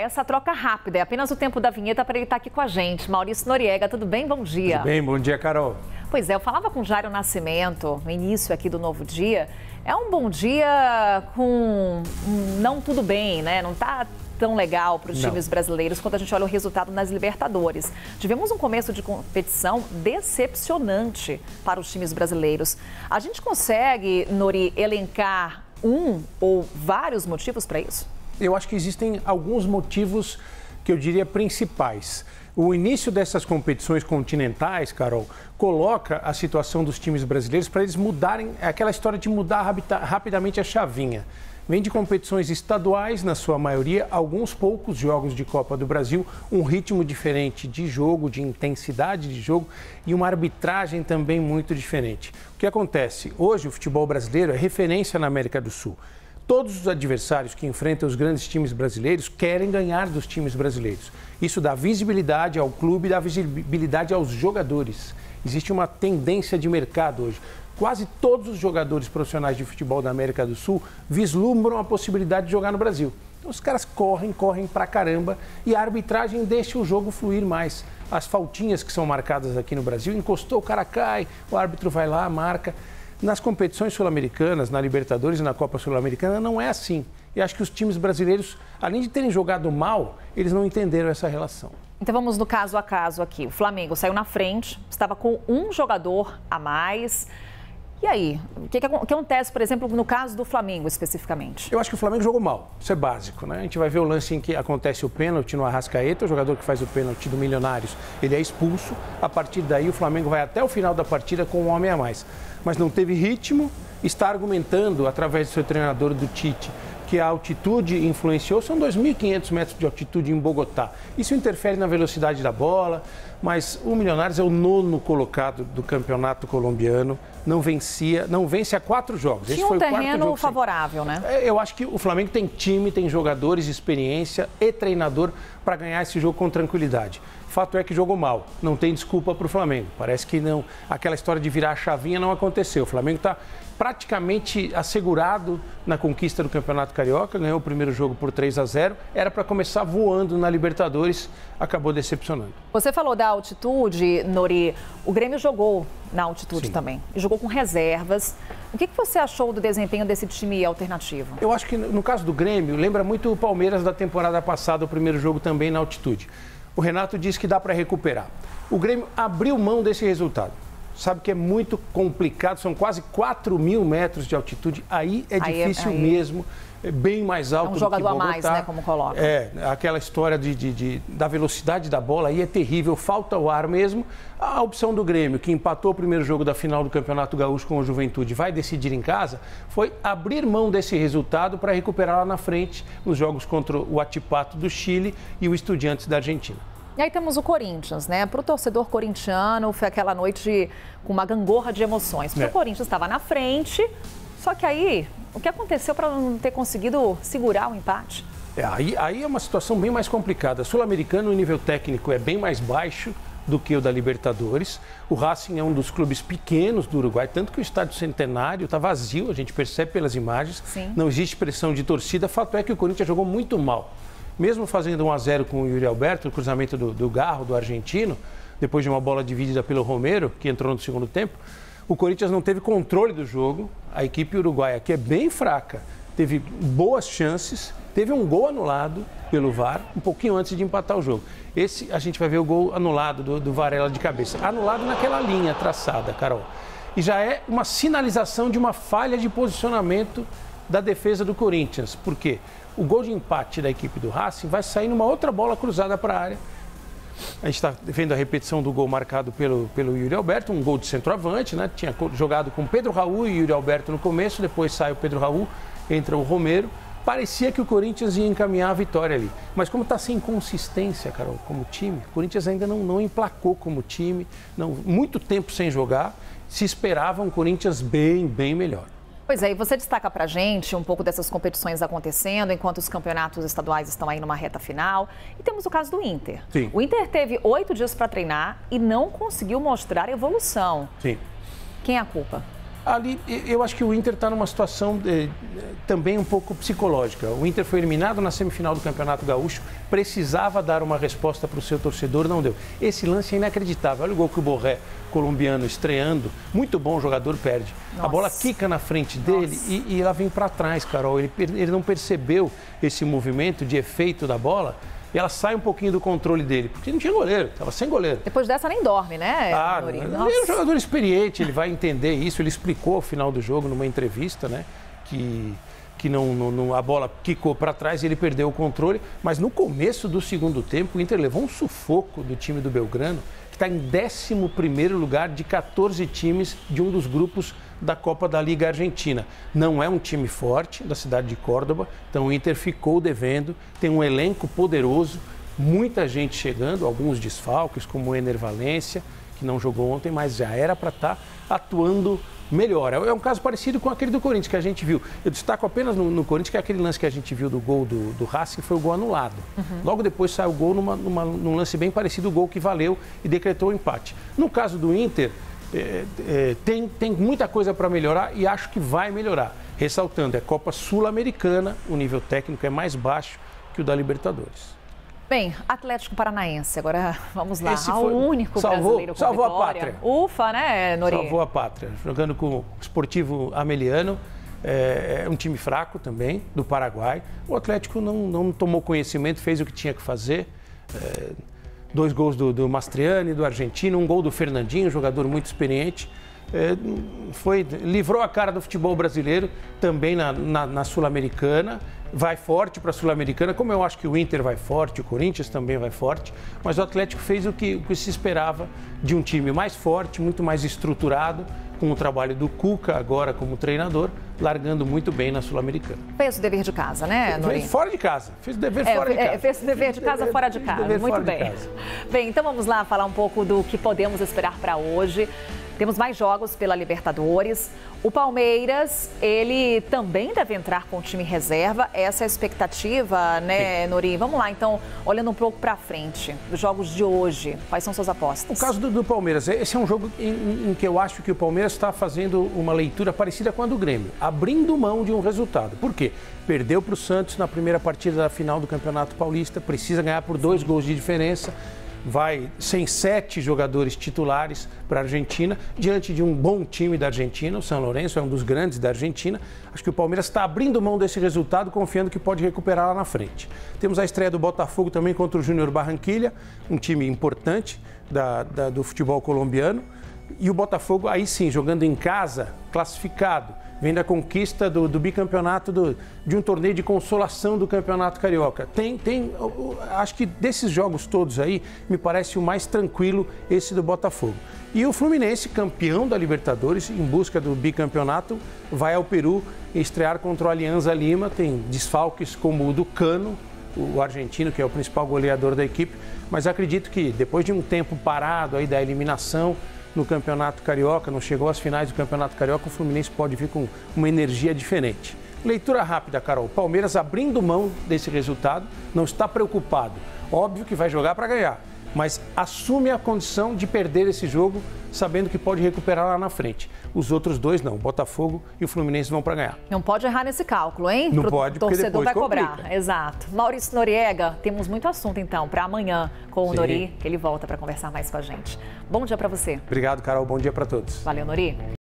essa troca rápida. É apenas o tempo da vinheta para ele estar aqui com a gente. Maurício Noriega, tudo bem? Bom dia. Tudo bem, bom dia, Carol. Pois é, eu falava com o Jairo Nascimento no início aqui do Novo Dia. É um bom dia com não tudo bem, né? Não tá tão legal para os times brasileiros quando a gente olha o resultado nas Libertadores. Tivemos um começo de competição decepcionante para os times brasileiros. A gente consegue, Nori, elencar um ou vários motivos para isso? Eu acho que existem alguns motivos que eu diria principais. O início dessas competições continentais, Carol, coloca a situação dos times brasileiros para eles mudarem, aquela história de mudar rapidamente a chavinha. Vem de competições estaduais, na sua maioria, alguns poucos jogos de Copa do Brasil, um ritmo diferente de jogo, de intensidade de jogo e uma arbitragem também muito diferente. O que acontece? Hoje o futebol brasileiro é referência na América do Sul. Todos os adversários que enfrentam os grandes times brasileiros querem ganhar dos times brasileiros. Isso dá visibilidade ao clube e dá visibilidade aos jogadores. Existe uma tendência de mercado hoje. Quase todos os jogadores profissionais de futebol da América do Sul vislumbram a possibilidade de jogar no Brasil. Então, os caras correm pra caramba e a arbitragem deixa o jogo fluir mais. As faltinhas que são marcadas aqui no Brasil, encostou, o cara cai, o árbitro vai lá, marca. Nas competições sul-americanas, na Libertadores e na Copa Sul-Americana, não é assim. E acho que os times brasileiros, além de terem jogado mal, eles não entenderam essa relação. Então vamos no caso a caso aqui. O Flamengo saiu na frente, estava com um jogador a mais. E aí, o que acontece, por exemplo, no caso do Flamengo especificamente? Eu acho que o Flamengo jogou mal, isso é básico, né? A gente vai ver o lance em que acontece o pênalti no Arrascaeta, o jogador que faz o pênalti do Milionários, ele é expulso. A partir daí o Flamengo vai até o final da partida com um homem a mais. Mas não teve ritmo, está argumentando através do seu treinador, do Tite, que a altitude influenciou. São 2.500 metros de altitude em Bogotá. Isso interfere na velocidade da bola, mas o Milionários é o 9º colocado do campeonato colombiano, não vence há 4 jogos. Tinha um terreno favorável, né? Eu acho que o Flamengo tem time, tem jogadores, experiência e treinador para ganhar esse jogo com tranquilidade. Fato é que jogou mal, não tem desculpa para o Flamengo. Parece que não, aquela história de virar a chavinha não aconteceu. O Flamengo está praticamente assegurado na conquista do Campeonato Carioca, ganhou o primeiro jogo por 3-0, era para começar voando na Libertadores, acabou decepcionando. Você falou da altitude, Nori, o Grêmio jogou na altitude também, e jogou com reservas. O que você achou do desempenho desse time alternativo? Eu acho que no caso do Grêmio, lembra muito o Palmeiras da temporada passada, o primeiro jogo também na altitude. O Renato disse que dá para recuperar. O Grêmio abriu mão desse resultado. Sabe que é muito complicado, são quase 4.000 metros de altitude, aí é difícil mesmo, é bem mais alto do que Bogotá. É um jogador a mais, né, como coloca. É, aquela história da velocidade da bola aí é terrível, falta o ar mesmo. A opção do Grêmio, que empatou o primeiro jogo da final do Campeonato Gaúcho com o Juventude, vai decidir em casa, foi abrir mão desse resultado para recuperar lá na frente nos jogos contra o Huachipato do Chile e o Estudiantes da Argentina. E aí temos o Corinthians, né? Para o torcedor corintiano, foi aquela noite com uma gangorra de emoções. Porque o Corinthians estava na frente, só que aí, o que aconteceu para não ter conseguido segurar o empate? Aí é uma situação bem mais complicada. Sul-Americano, o nível técnico é bem mais baixo do que o da Libertadores. O Racing é um dos clubes pequenos do Uruguai, tanto que o estádio Centenário está vazio, a gente percebe pelas imagens. Sim. Não existe pressão de torcida. Fato é que o Corinthians jogou muito mal. Mesmo fazendo 1-0 com o Yuri Alberto, o cruzamento do Garro, do argentino, depois de uma bola dividida pelo Romero, que entrou no segundo tempo, o Corinthians não teve controle do jogo. A equipe uruguaia, que é bem fraca, teve boas chances, teve um gol anulado pelo VAR, um pouquinho antes de empatar o jogo. Esse, a gente vai ver o gol anulado do Varela de cabeça. Anulado naquela linha traçada, Carol. E já é uma sinalização de uma falha de posicionamento da defesa do Corinthians. Por quê? O gol de empate da equipe do Racing vai sair numa outra bola cruzada para a área. A gente está vendo a repetição do gol marcado pelo Yuri Alberto, um gol de centroavante, né? Tinha jogado com Pedro Raul e Yuri Alberto no começo, depois sai o Pedro Raul, entra o Romero. Parecia que o Corinthians ia encaminhar a vitória ali. Mas como está sem consistência, Carol, como time, o Corinthians ainda não emplacou como time, muito tempo sem jogar, se esperava um Corinthians bem melhor. Pois é, e você destaca pra gente um pouco dessas competições acontecendo, enquanto os campeonatos estaduais estão aí numa reta final. E temos o caso do Inter. Sim. O Inter teve 8 dias para treinar e não conseguiu mostrar evolução. Sim. Quem é a culpa? Ali, eu acho que o Inter está numa situação também um pouco psicológica. O Inter foi eliminado na semifinal do Campeonato Gaúcho, precisava dar uma resposta para o seu torcedor, não deu. Esse lance é inacreditável. Olha o gol que o Borré, colombiano, estreando, muito bom jogador, perde. Nossa. A bola quica na frente dele e ela vem para trás, Carol. Ele não percebeu esse movimento de efeito da bola. E ela sai um pouquinho do controle dele, porque não tinha goleiro, estava sem goleiro. Depois dessa nem dorme, né, Nori? Ele é um jogador experiente, ele vai entender isso. Ele explicou ao final do jogo, numa entrevista, né, que a bola quicou para trás e ele perdeu o controle. Mas no começo do segundo tempo, o Inter levou um sufoco do time do Belgrano, que está em 11º lugar de 14 times de um dos grupos da Copa da Liga Argentina. Não é um time forte da cidade de Córdoba, então o Inter ficou devendo, tem um elenco poderoso, muita gente chegando, alguns desfalques, como o Ener Valencia, que não jogou ontem, mas já era para estar atuando melhor. É um caso parecido com aquele do Corinthians que a gente viu. Eu destaco apenas no Corinthians, que é aquele lance que a gente viu do gol do Racing, foi o gol anulado. Logo depois saiu o gol num lance bem parecido, o gol que valeu e decretou o empate. No caso do Inter, tem muita coisa para melhorar e acho que vai melhorar. Ressaltando, é Copa Sul-Americana, o nível técnico é mais baixo que o da Libertadores. Bem, Atlético Paranaense, agora vamos lá, o único brasileiro com salvou vitória. A pátria. Ufa, né, Nori? Salvou a pátria, jogando com o Sportivo Ameliano, é um time fraco também, do Paraguai. O Atlético não tomou conhecimento, fez o que tinha que fazer. 2 gols do Mastriani, do argentino, um gol do Fernandinho, jogador muito experiente. Livrou a cara do futebol brasileiro também na Sul-Americana. Vai forte para a Sul-Americana, como eu acho que o Inter vai forte, o Corinthians também vai forte, mas o Atlético fez o que se esperava de um time mais forte, muito mais estruturado, com o trabalho do Cuca agora como treinador, largando muito bem na Sul-Americana. Fez o dever de casa, né, Nori? Fez fora de casa, fez o dever fora de casa. Fez o dever de casa fora de casa, muito bem. Bem, então vamos lá falar um pouco do que podemos esperar para hoje. Temos mais jogos pela Libertadores. O Palmeiras, ele também deve entrar com o time reserva. Essa é a expectativa, né, Nori? Vamos lá, então, olhando um pouco para frente, dos jogos de hoje. Quais são suas apostas? O caso do Palmeiras, esse é um jogo em que eu acho que o Palmeiras está fazendo uma leitura parecida com a do Grêmio, abrindo mão de um resultado. Por quê? Perdeu para o Santos na primeira partida da final do Campeonato Paulista, precisa ganhar por 2 gols de diferença. Vai sem 7 jogadores titulares para a Argentina, diante de um bom time da Argentina. O São Lourenço é um dos grandes da Argentina. Acho que o Palmeiras está abrindo mão desse resultado, confiando que pode recuperar lá na frente. Temos a estreia do Botafogo também contra o Júnior Barranquilla, um time importante do futebol colombiano. E o Botafogo, aí sim, jogando em casa, classificado, vem da conquista do bicampeonato de um torneio de consolação do Campeonato Carioca. Acho que desses jogos todos aí, me parece o mais tranquilo esse do Botafogo. E o Fluminense, campeão da Libertadores, em busca do bicampeonato, vai ao Peru estrear contra o Alianza Lima. Tem desfalques como o do Cano, o argentino, que é o principal goleador da equipe. Mas acredito que depois de um tempo parado aí da eliminação no Campeonato Carioca, não chegou às finais do Campeonato Carioca, o Fluminense pode vir com uma energia diferente. Leitura rápida, Carol. Palmeiras abrindo mão desse resultado, não está preocupado. Óbvio que vai jogar para ganhar, mas assume a condição de perder esse jogo, sabendo que pode recuperar lá na frente. Os outros dois não, o Botafogo e o Fluminense vão para ganhar. Não pode errar nesse cálculo, hein? Não pode, porque torcedor depois vai complica. Cobrar. Exato. Maurício Noriega, temos muito assunto então para amanhã com o Nori, que ele volta para conversar mais com a gente. Bom dia para você. Obrigado, Carol. Bom dia para todos. Valeu, Nori.